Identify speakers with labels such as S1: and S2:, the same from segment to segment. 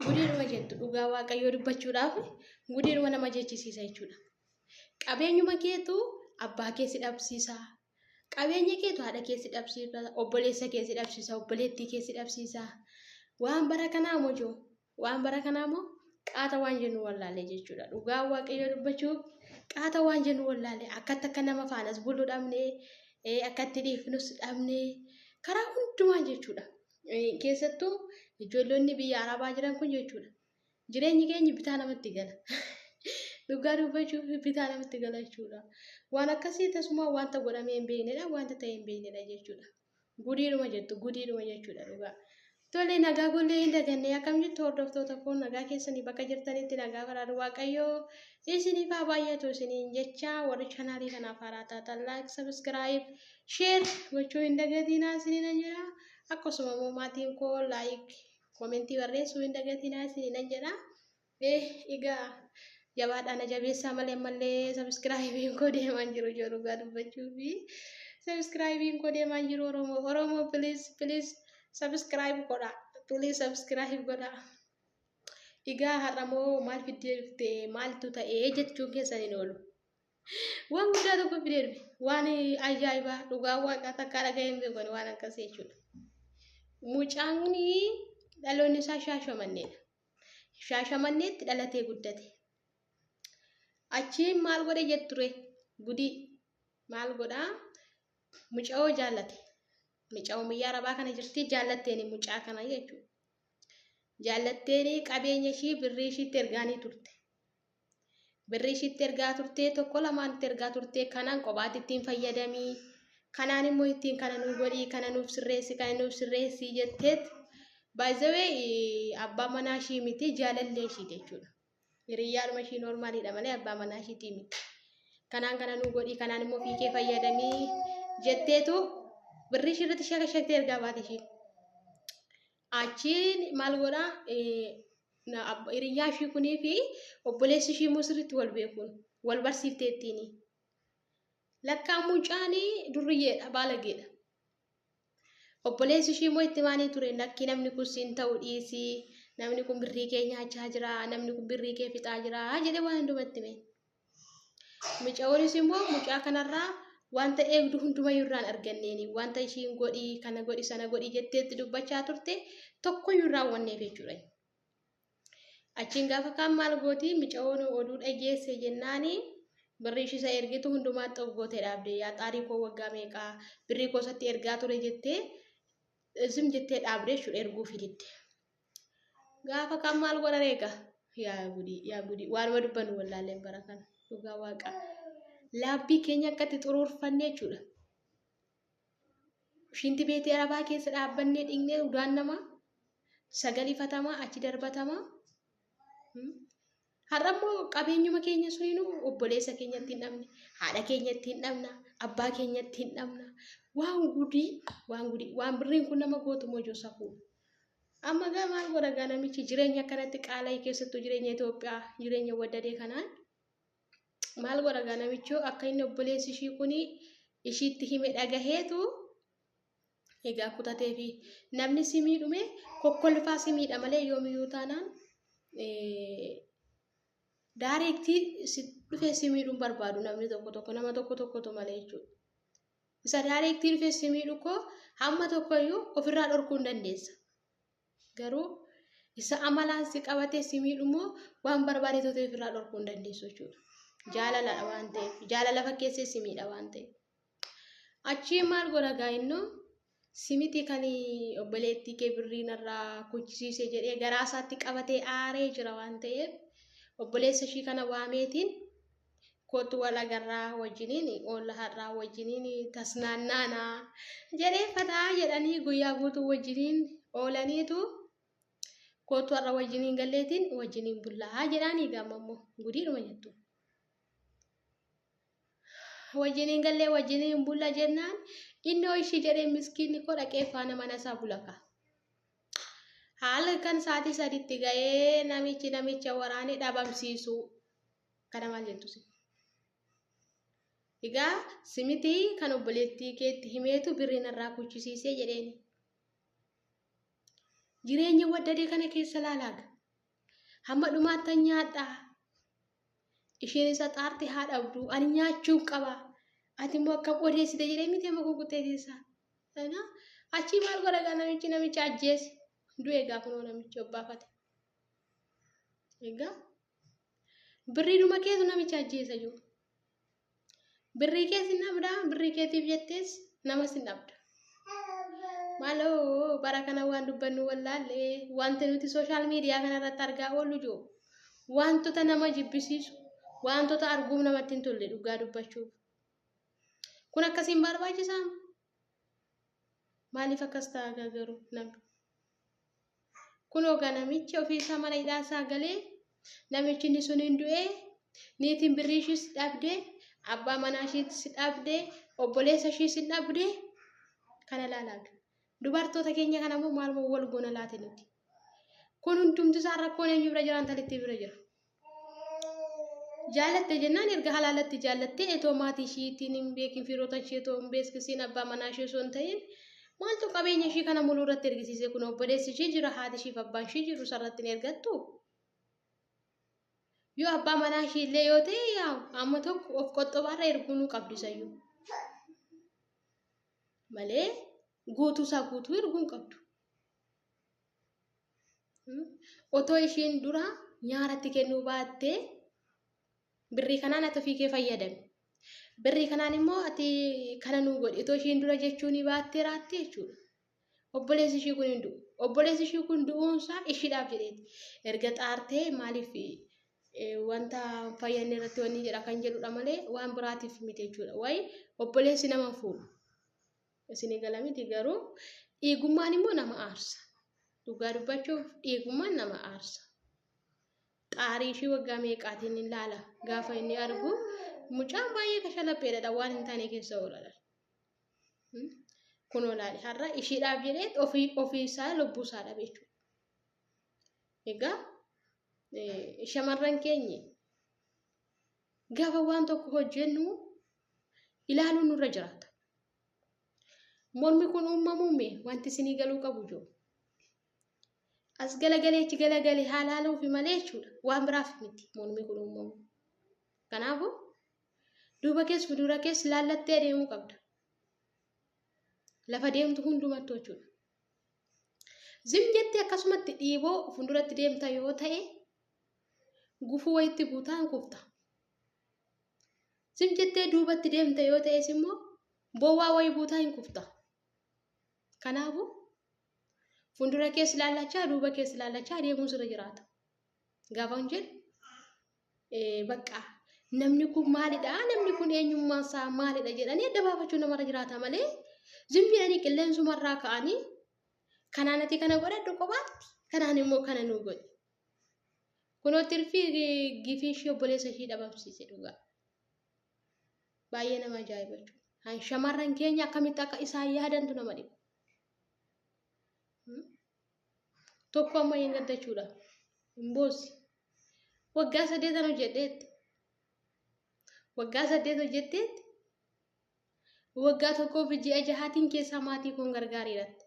S1: Gudiidhuma jettu dhugaa waaqayyoo dubbachuudhaaf gudiidhuma nama jechisiisa jechuudha. Qabeenyuma keetu abbaa kee si dhabsiisa. Qabeenya keetu haadha kee si dhabsiisa, obboleessa kee si dhabsiisa, obboleettii kee si dhabsiisa. Waan bara kanaa mojoo, waan bara kanaa moo qaata waan jennu wallaalee jechuudha. Dhugaa waaqayyoo dubbachuuf qaata waan jennu wallaalee akkatti akka nama faanas bulu dhabnee, akkatti dhiifnus dhabnee karaa hundumaan jechuudha. Keessattuu ijoollonni biyya Arabaa jiran kun jechuudha. Jireenyi keenya bitaa namatti gala. Dhugaa dubbachuuf bitaa namatti gala jechuudha. Waan akkasii tasuma wanta godhamee hin beeknedha, wanta ta'e hin beeknedha jechuudha. Gudiidhuma jettu, gudiidhuma jechuudha dhugaa. Tole nagaa gollee hin dagannee akkam jirtu hordoftoota koo nagaa keessanii bakka jirtanitti nagaa faraadu waaqayyoo isiniif haa baay'atu isiniin jecha warri chaanaalii kanaaf haaraa taatan like, subscribe, share gochuu hin dagatinaa isiniin jedha. Akkasuma immoo maatiin koo like, commentii barreessuu hin dagatinaa isiniin jedha. Egaa jabaadhaan jabeessaa malee subscribe koo deemaan jiru jedhu gaa dubbachuufi subscribe koo deemaan jiru Oromoo please subscribe godha. Please subscribe godha. Egaa har'amoo maal fiddee dhufte maaltu ta'ee jechuun keessan hin oolu. Waan guddaa tokko fiddee dhufe waan ajaa'ibaa dhugaa waaqa takka dhaga'ee hin beekne waan akkasii jechuudha. Mucaanni dhaloonni isaa Shaashamanneedha. Shaashamanneetti dhalatee guddate. Achiin maal godhe jetture gudii maal godhaa mucaa jaallate. Mucaa biyya Arabaa kana jirti jaallatteen mucaa kana jechuudha. Jaallatteen qabeenya ishii birrii ishiitti ergaanii turte. Birrii ishiitti ergaa turte tokko lamaanitti ergaa turte kanaan kophaatti ittiin fayyadamii kanaan immoo ittiin kana nuuf godhii kana nuuf sirreessi jetteet by the way abbaa manaa ishii miti jaalallee ishii jechuudha. Hiriyaadhuma ishii noormaaliidha malee abbaa manaa ishiitii miti. Kanaan kana nuuf godhii kanaan immoo fiigee fayyadamii jetteetu birrii ishii irratti shakashakte ergaa baate ishii. Achiin maal godhaa hiriyaa ishii kunii fi obboleessi ishii musiritti wal beekuun wal barsiifteettiini. Lakkaan mucaanii durriyyeedha baalageedha. Obboleessi ishii immoo itti maanii ture lakki namni kun siin ta'u dhiisii namni kun birrii kee nyaachaa jira namni kun birrii kee fixaa jira jedhee waan hundumatti mee. Mucaanis immoo mucaa kanarraa wanta eegdu hundumayyuu irraan arganneeni wanta ishiin godhii kana godhi sana godhii jetteetti dubbachaa turte tokkoyyuu irraan wanneef jechuudha. Achiin gaafa kaan maal gooti mucaan oduu dhageesse jennaani birrii ishii isa ergitu hundumaatti of gootee dhaabde yaa xaarii koo waggaa meeqaa birrii koosatti ergaa ture jettee zim jettee dhaabde jechuudha erguu fididde. Gaafa kaan maal godha reega yaa gudii waanuma dubbannu wallaalleen bara kana dhugaa waaqa. Laabbii keenya akkatti xuruurfannee jechuudha. Shinti beetii Arabaa keessa dhaabbannee dhiqnee udaan namaa sagalifatamaa achi darbatamaa. Har'ammoo qabeenyuma keenya suniinuu obboleessa keenyatti hin dhabne, haadha keenyatti hin dhabna, abbaa keenyatti hin dhabna. Waan birriin kun nama gootu mojoo safuu. Amma gaa maal godha gaa namichi jireenya akkanatti qaala'ii keessattuu jireenya Itoophiyaa jireenya waddadee kanaan. Maal godha gaa namichoo akka inni obboleessi ishii kuni ishiitti hime dhagaheetu egaa kutatee fi namni si miidhume kokkolfaa si miidha malee yoomiyyuu taanaan daareektii si dhufee si miidhuun barbaadu namni tokko nama tokko malee jechuudha. Isa daareektii dhufee si miidhu koo hamma tokkoyyuu ofirraa dhorkuu hin dandeessa. Garuu isa amalaan si qabatee si miidhumoo waan barbaade ta'e ofirraa dhorkuu hin dandeessu jechuudha. Jaalala waan ta'eef jaalala fakkeessee si miidha waan ta'eef. Achii maal godha gaa innoo simiti kan obboleettii kee birrii narraa kuchisiise jedhee garaa isaatti qabatee aaree jira waan ta'eef obboleessa ishii kana waameetiin kootu wal agarraa wajjiniin oolla har'aa wajjiniin tasnaannaanaa jedhee fataa jedhanii guyyaa guutuu wajjiniin oolaniitu kootu har'a wajjiniin galleetiin wajjiniin bullaa jedhanii gaamammoo gudiidhuma jettu. Wajjiniin gallee wajjiniin bulla jennaan innoo ishii jedhee miskiinni koo dhaqee faana mana isaa bulaka. Haala kan sa'aatii sadiitti ga'ee namicha waraanee dhabamsiisu kana maal jettu si? Egaa simiti kan obboleettii keetti himeetu birrii narraa kuchisiisee jedheeni. Jireenya waddadee kana keessa laalaaga. hamma dhumaatti nyaadha. Isheen isa xaarti haadha abduu ani nyaachuu qaba. Ati immoo akka odeessite jedhee miti amma kukkutee teessaa. Achi maal godha namicha ajjeese. Du'e egaa kunoo namichi obbaafate. Egaa birriidhuma keetu namicha ajjeesa jiru. Birrii keessa hin dhabdaa, birrii keetiif jettees namas hin dhabda. Maaloo bara kana waan dubbannu wallaallee wanti nuti sooshaal miidiyaa kanarratti argaa oollu jiru. Wantoota nama jibbisiisu, wantoota arguuf namatti hin tolle dhugaa dubbachuuf. Kun akkasiin barbaachisaa? Maaliif akkas ta'a garuu namni? Kun ogaa namichi ofiisaa mana hidhaasaa galee namichi inni sun hin du'ee niitiin birrii ishiis dhabdee abbaa manaa ishiis dhabdee obboleessa ishiis dhabdee kana laalaatu. Dubartoota keenya kana immoo maal wal goona laate nuti. Kun hundumti isaa rakkoon eenyu bira jiraan talitti bira jira. Jaalatte jennaan erga halaalatti jaalatte etoo maatii ishiitiin hin beekin firoota ishee etoo hin beeksisin abbaa manaa ishee osoo hin ta'in maaltu qabeenya ishii kana muluu irratti ergisiise kun obboleessi ishee jira haati ishii fi abbaan ishee jiru sarratti hin ergattu. Yoo abbaa manaa ishee illee yoo ta'e yaa amma tokko of qoxxobaarra erguu nu qabdisayyuu. Malee guutuu isaa guutuu erguu hin qabdu. Otoo isheen dura nyaaratti kennuu baattee birrii kanaan ati ofii kee fayyadame. Birrii kanaan immoo ati kana nuu godhi. Otoo isheen dura jechuun baattee raatte jechuudha. Obboleessi ishee kun hin du'u. Obboleessi ishee kun du'uunsaa ishiidhaaf jedheeti. Erga xaartee maaliif wanta fayyanne irratti wanni jedha kan jedhudha malee waan biraatiif miti jechuudha. Wayi obboleessi nama fuudha. Isin eegala miti garuu dhiigummaan immoo nama aarsa. Dhugaa dubbachuuf dhiigummaan nama aarsa. Xaarii ishii waggaa meeqaatiin hin laala gaafa inni argu mucaan baay'ee kashalapheedha waan hin taane keessa ooladha. Kun olaadhe har'a ishiidhaaf jedhee ofii isaa lubbuu isaa dhabe jechuudha. Egaa shamarran keenya gaafa waan tokko hojjennu ilaaluun nurra jiraata. Mormi kun uumamuume wanti isinii galuu qabu jiru. As galagaleechi galagalee haalaaluufi malee jechuudha. Waan biraaf miti mormi kun uumamu. Kanaafuu duuba keessa fuuldura keessa laallattee deemuu qabda. Lafa deemtu hundumattuu jechuudha. Zim jettee akkasumatti dhiiboo fuulduratti deemta yoo ta'e gufuu wayitti buutaan kufta. Zim jettee duubatti deemta yoo ta'es immoo bowwaa wayii buutaa hin kufta. Kanaafuu fuuldura keessa laallachaa duuba keessa laallachaa deemuun sirra jiraata. Gaafa hin jedhu bakka namni kun maalidha namni kun eenyummaan isaa maalidha jedhanii adda baafachuu namarra jiraata malee zim jedhanii qilleensumarraa ka'anii kanaan ati kana godhadhu kophaatti kanaan immoo kana nuu godhi. Kunoo tirfii gifii ishee obboleessa ishee dhabamsiise dhugaa. Baay'ee nama ajaa'iba jechuudha. Shamarran keenya akkamitti akka isaan yaadantu nama dhiba. Tokko amma hin gaddachuudha. Mboosi. Waggaa 8 hojjedheetti. Waggaa 8 hojjetteetti. Waggaa tokkoo fi ji'a 6 keessaa maatii kun gargaariidhaatti.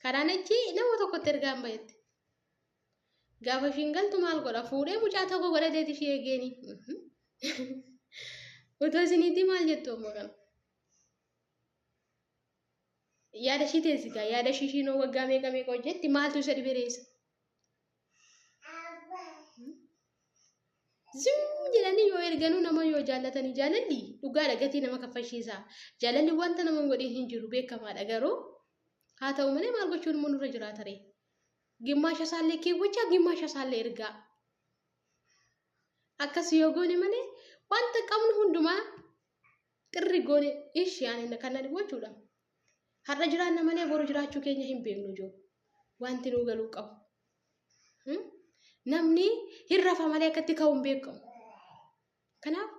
S1: Kanaan achi nama tokkotti ergaan bahetti. Gaafa ishiin galtu maal godha? Fuudhee mucaa tokko godhateeti ishee eegeeni. Utoo isiniitti maal jettu amma kana? Yaada ishii teessigaa yaada ishii waggaa meeqa hojjetti maaltu isa dhibereessa? Zim jedhanii yoo erganuu nama yoo jaallatanii jaalalli dhugaadha gatii nama kaffalchiisa. Jaalalli wanta nama godhin hin jiru beekamaadha garuu haa ta'u malee maal gochuun immoo nurra jiraata ree. Gimmaasha isaallee keewwachaa gimmaasha isaallee ergaa. Akkas yoo goone malee wanta qabnu hundumaa xirri goone ishee ani kana gochuudha. Har'a jiraanna malee boru jiraachuu keenya hin beeknu jiru. Wanti nuu galuu qabu. Namni hirrafa malee akkatti ka'uu hin beekamu. Kanaaf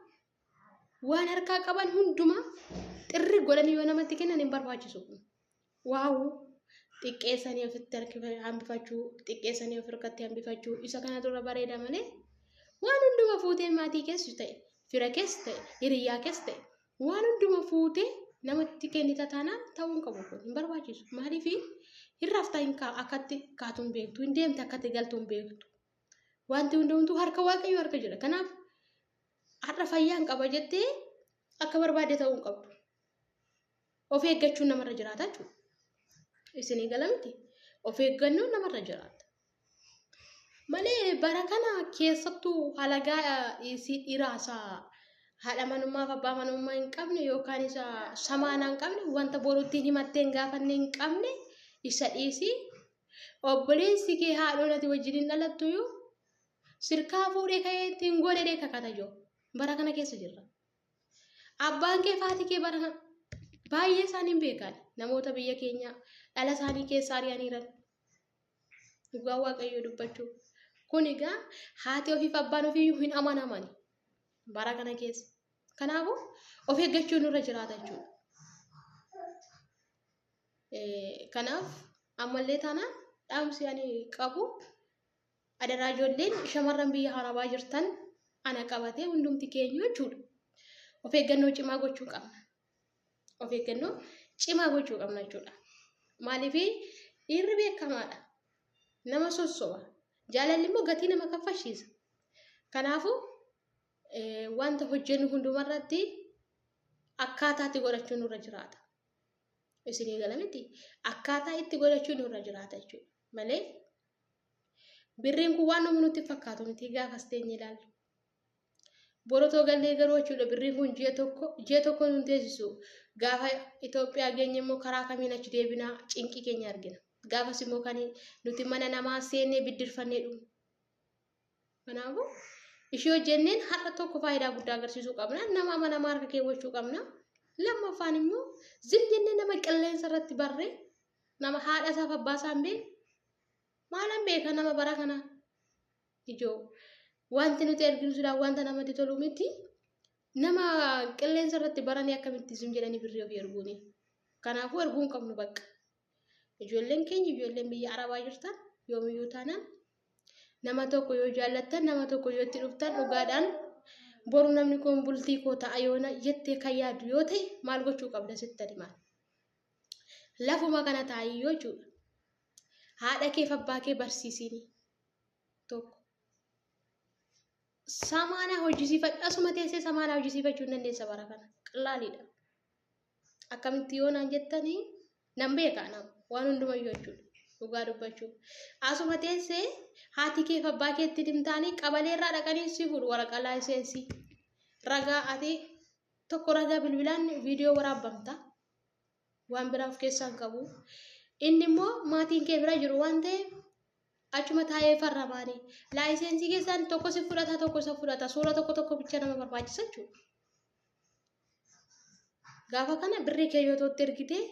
S1: waan harkaa qaban hundumaa xirri godhanii yoo namatti kennan hin barbaachisu. Waaw xiqqeessanii ofitti hambifachuu, xiqqeessanii of harkatti hambifachuu isa kana dura bareeda malee waan hunduma fuutee maatii keessa ta'e, fira keessa ta'e, hiriyaa keessa ta'e waan hunduma fuutee namatti kennita taanaan ta'uu hin qabu kun hin barbaachisu. Maaliif Irraftaa akkatti kaatuun beektu, hin deemte akkatti galtuun beektu. Wanti hundumtuu harka waaqayyoo harka jira. Kanaaf har'a fayyaan qaba jettee akka barbaade ta'uu hin qabdu. Of eeggachuun namarra jiraata jechuudha. Isinii galamti. Of eeggannoon namarra jiraata. Malee bara kana keessattuu halagaa isii dhiraasaa haadha manummaa fi abbaa manummaa hin qabne yookaan isa samaanaa hin qabne wanta boruuttiin himattee hin gaafanne hin qabne isa dhiisii obboleessi kee haadhoon ati wajjin hin dhalattu yoo sirkaa fuudhee ka'ee ittiin godhee kakata jiru. Bara kana keessa jirra. Abbaan kee faatii kee bara kana baay'ee isaanii hin beekan. Namoota biyya keenyaa dhala isaanii keessaa ari'aniiran. Dhugaa waaqayyoo dubbachuu. Kun egaa haati ofiif abbaan ofii hin amanamani. Bara kana keessa. Kanaafuu of eeggachuun nurra jiraata jechuudha. Kanaaf ammallee taanaan dhaamsi ani qabu adaraa ijoolleen shamarran biyya harabaa jirtan ana qabatee hundumti keenya jechuudha. Of eeggannoo cimaa gochuu qabna. Of eeggannoo cimaa gochuu qabna jechuudha. Maaliif dhiirri beekamaadha. Nama sossoba. Jaalalli immoo gatii nama kaffalchiisa. Kanaafuu wanta hojjennu hundumarratti akkaataa itti godhachuun nurra jiraata. Isinii galamti akkaataa itti godhachuun nurra jiraata jechuudha. Malee birriin kun waan nuti fakkaatu miti gaafas teenye ilaallu. Borotoo gallee garuu jechuudha birriin kun ji'a tokko nun teessisu gaafa Itoophiyaa geenye immoo karaa kamiin achi deebinaa cinqii keenya argina. Gaafas immoo kan nuti mana namaa seennee biddirfannee dhumu. Kanaafuu ishee hojjenneen har'a tokko faayidaa guddaa agarsiisuu qabna. Nama mana namaa harka keewwachuu qabna. Lammaffaan immoo zim jennee nama qilleensa irratti barree nama haadha isaaf abbaa isaa hin beekne maalan beeka nama bara kana ijoo wanti nuti arginu wanta namatti tolu miti nama qilleensa irratti baranii akkamitti zim jedhanii birrii ofii arguuni. Kanaafuu arguun qabnu bakka. Ijoolleen keenya ijoolleen biyya arabaa jirtan yoomiyyuu taanaan nama tokko yoo jaallattan nama tokko yoo itti dhuftan dhugaadhaan boru namni kun bultii koo ta'a yoona jettee kan yaadu yoo ta'e maal gochuu qabda sittani maal. Lafuma kana taa'ii yoo jechuudha. Haadha kee fi abbaa kee barsiisini tokko. Samaana hojjisiifadhu asuma teessee samaana hojjisiifachuu hin dandeessa bara kana qallaaliidha. Akkamitti yoo naan jettanii nan beekaa nama waan hundumayyuu jechuudha. Dhugaa dubbachuu. Asuma teessee haati kee fi abbaa kee itti dhimtaanii qabalee irraa dhaqanii si fuudhu waraqaa laayiseensii. Ragaa ati tokko ragaa bilbilaan viidiyoo waraabamta. Waan biraa of keessaa hin qabu. Inni immoo maatiin kee bira jiru waan ta'eef achuma taa'ee farramaanii laayisensii keessaan tokko si fudhata tokko isa fudhata suura tokko bicha nama barbaachisa jechuudha. Gaafa kana birrii kee yoo ta'utti ergitee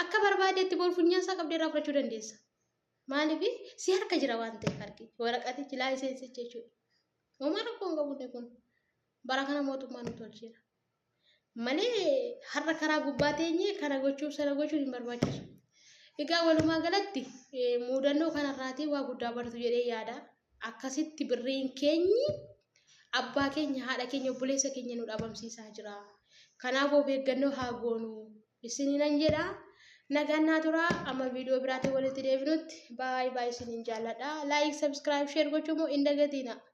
S1: akka barbaadeetti bor funyaan isaa qabdee irraa fudhachuu dandeessa. Maaliif si harka jira waan ta'eef argi waraqatichi laayisensii jechuudha. Homaa rakkoon qabne kun bara kana mootummaan nu tolcheera. Malee har'a karaa gubbaa teenyee kana gochuuf sana gochuun hin barbaachisu. Egaa walumaa galatti muudannoo kanarraatii waa guddaa baratu jedhee yaada. Akkasitti birriin keenyi abbaa keenya haadha keenya obboleessa keenya nu dhabamsiisaa jira. Kanaaf of eeggannoo haa goonu. Isiniin nan jedha. Nagaan naa turaa amma viidiyoo biraatiin walitti deebinutti baay'ee isiniin jaalladha. Like, subscribe, share gochuun immoo hin dagatina.